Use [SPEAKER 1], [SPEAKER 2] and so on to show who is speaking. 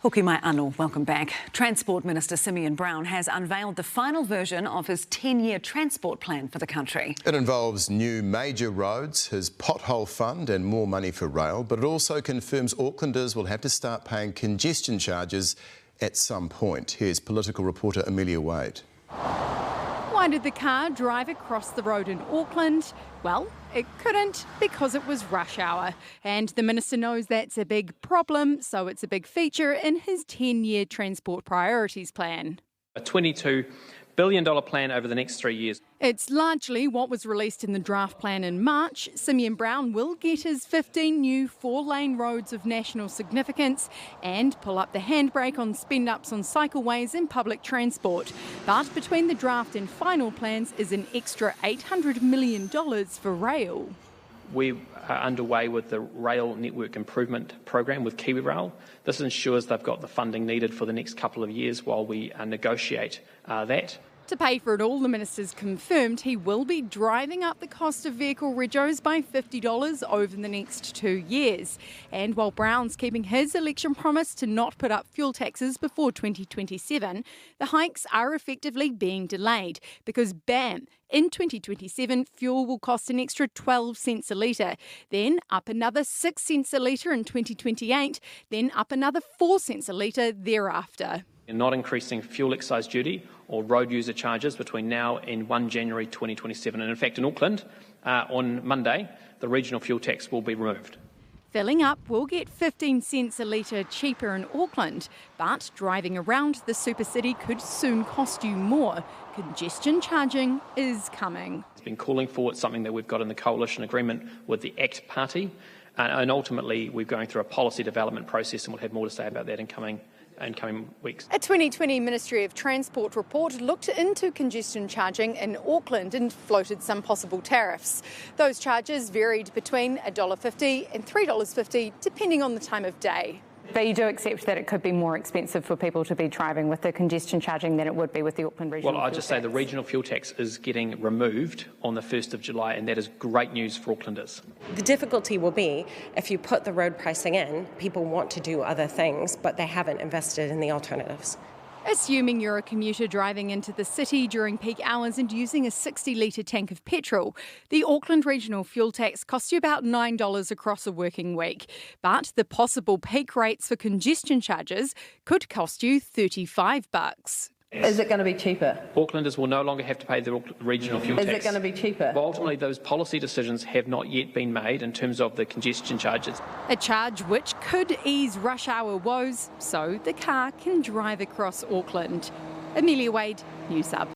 [SPEAKER 1] Hoki mai anō, welcome back. Transport Minister Simeon Brown has unveiled the final version of his 10-year transport plan for the country.
[SPEAKER 2] It involves new major roads, his pothole fund and more money for rail, but it also confirms Aucklanders will have to start paying congestion charges at some point. Here's political reporter Amelia Wade.
[SPEAKER 3] Why did the car drive across the road in Auckland? Well, it couldn't because it was rush hour. And the minister knows that's a big problem, so it's a big feature in his 10-year transport priorities plan.
[SPEAKER 4] A $22 billion plan over the next 3 years.
[SPEAKER 3] It's largely what was released in the draft plan in March. Simeon Brown will get his 15 new 4-lane roads of national significance and pull up the handbrake on spend-ups on cycleways and public transport. But between the draft and final plans is an extra $800 million for rail.
[SPEAKER 4] We are underway with the rail network improvement program with KiwiRail. This ensures they've got the funding needed for the next couple of years while we negotiate that.
[SPEAKER 3] To pay for it all, the minister's confirmed he will be driving up the cost of vehicle regos by $50 over the next 2 years. And while Brown's keeping his election promise to not put up fuel taxes before 2027, the hikes are effectively being delayed because, bam, in 2027, fuel will cost an extra 12 cents a litre, then up another 6 cents a litre in 2028, then up another 4 cents a litre thereafter.
[SPEAKER 4] Not increasing fuel excise duty or road user charges between now and 1 January 2027. And in fact, in Auckland, on Monday, the regional fuel tax will be removed.
[SPEAKER 3] Filling up will get 15 cents a litre cheaper in Auckland, but driving around the super city could soon cost you more. Congestion charging is coming.
[SPEAKER 4] It's been calling for, it's something that we've got in the coalition agreement with the ACT Party, and ultimately we're going through a policy development process, and we'll have more to say about that in coming weeks.
[SPEAKER 3] A 2020 Ministry of Transport report looked into congestion charging in Auckland and floated some possible tariffs. Those charges varied between $1.50 and $3.50 depending on the time of day.
[SPEAKER 5] But you do accept that it could be more expensive for people to be driving with the congestion charging than it would be with the Auckland regional
[SPEAKER 4] Well, I'll just say the regional fuel tax is getting removed on the 1st of July, and that is great news for Aucklanders.
[SPEAKER 6] The difficulty will be if you put the road pricing in, people want to do other things, but they haven't invested in the alternatives.
[SPEAKER 3] Assuming you're a commuter driving into the city during peak hours and using a 60-litre tank of petrol, the Auckland regional fuel tax costs you about $9 across a working week. But the possible peak rates for congestion charges could cost you $35.
[SPEAKER 7] Is it going to be cheaper?
[SPEAKER 4] Aucklanders will no longer have to pay the regional fuel tax.
[SPEAKER 7] Is it going to be cheaper?
[SPEAKER 4] But ultimately, those policy decisions have not yet been made in terms of the congestion charges.
[SPEAKER 3] A charge which could ease rush hour woes so the car can drive across Auckland. Amelia Wade, Newshub.